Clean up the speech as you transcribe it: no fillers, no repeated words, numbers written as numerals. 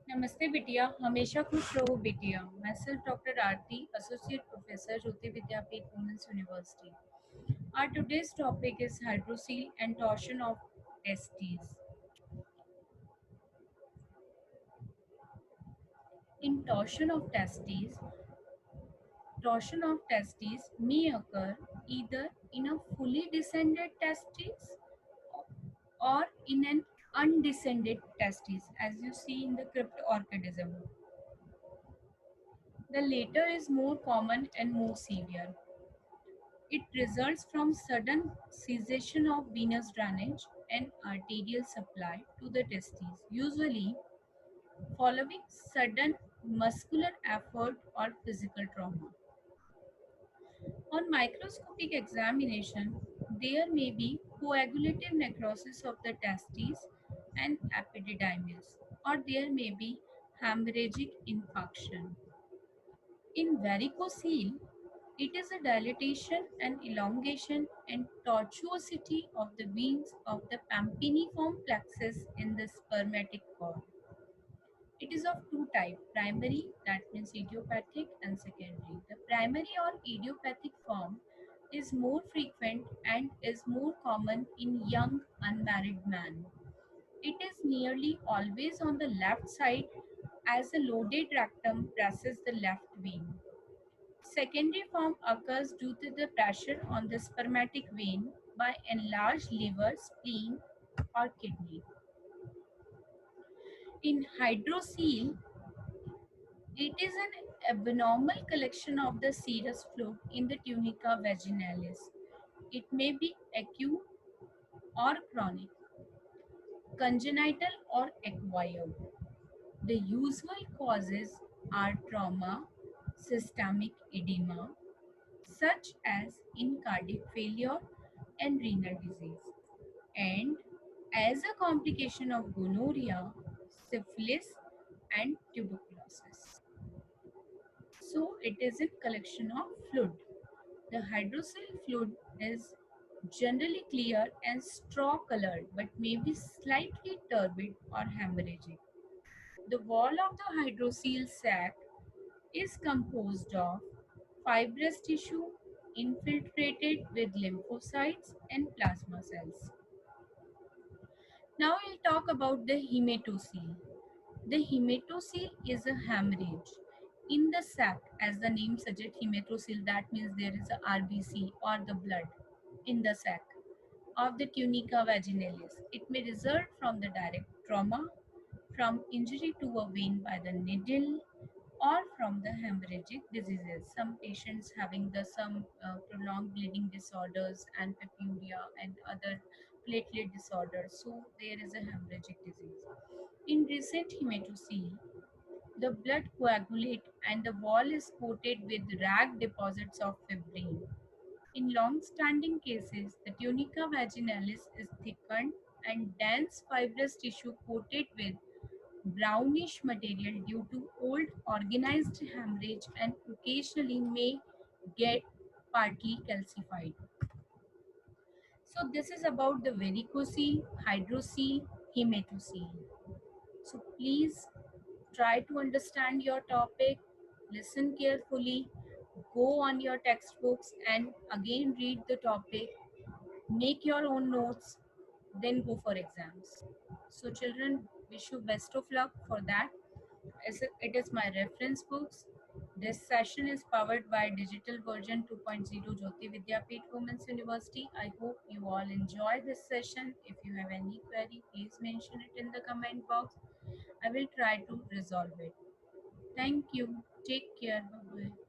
नमस्ते बिटिया, हमेशा खुश रहो बिटिया। मैं self doctor Aarti, associate professor, Jyoti Vidyapeeth women's university. Our today's topic is hydrocele and torsion of testes. In torsion of testes may occur either in a fully descended testes or in an undescended testes, as you see in the cryptorchidism. The latter is more common and more severe. It results from sudden cessation of venous drainage and arterial supply to the testes, usually following sudden muscular effort or physical trauma. On microscopic examination, there may be coagulative necrosis of the testes and epididymis, or there may be hemorrhagic infarction. In varicocele, it is a dilatation and elongation and tortuosity of the veins of the pampiniform plexus in the spermatic cord. It is of two types, primary, that means idiopathic, and secondary. The primary or idiopathic form is more frequent and is more common in young unmarried men. It is nearly always on the left side as the loaded rectum presses the left vein. Secondary form occurs due to the pressure on the spermatic vein by enlarged liver, spleen, or kidney. In hydrocele, it is an abnormal collection of the serous fluid in the tunica vaginalis. It may be acute or chronic, congenital or acquired. The usual causes are trauma, systemic edema, such as in cardiac failure and renal disease, and as a complication of gonorrhea, syphilis, and tuberculosis. So, it is a collection of fluid. The hydrocele fluid is generally clear and straw colored but may be slightly turbid or hemorrhagic. The wall of the hydrocele sac is composed of fibrous tissue infiltrated with lymphocytes and plasma cells. Now we'll talk about the hematocele. The hematocele is a hemorrhage in the sac, as the name suggests. Hematocele, that means there is a RBC or the blood in the sac of the tunica vaginalis. It may result from the direct trauma, from injury to a vein by the needle, or from the hemorrhagic diseases. Some patients having the some prolonged bleeding disorders and purpura and other platelet disorders. So there is a hemorrhagic disease. In recent hematocele, the blood coagulate and the wall is coated with rag deposits of fibrin. In long-standing cases, the tunica vaginalis is thickened and dense fibrous tissue coated with brownish material due to old organized hemorrhage and occasionally may get partly calcified. So this is about the varicocele, hydrocele, hematocele. So please try to understand your topic, listen carefully, go on your textbooks and again read the topic, make your own notes, then go for exams. So children, wish you best of luck for that. It is my reference books. This session is powered by Digital Version 2.0 Jyoti Vidyapeeth Women's University. I hope you all enjoy this session. If you have any query, please mention it in the comment box. I will try to resolve it. Thank you. Take care. Bye bye.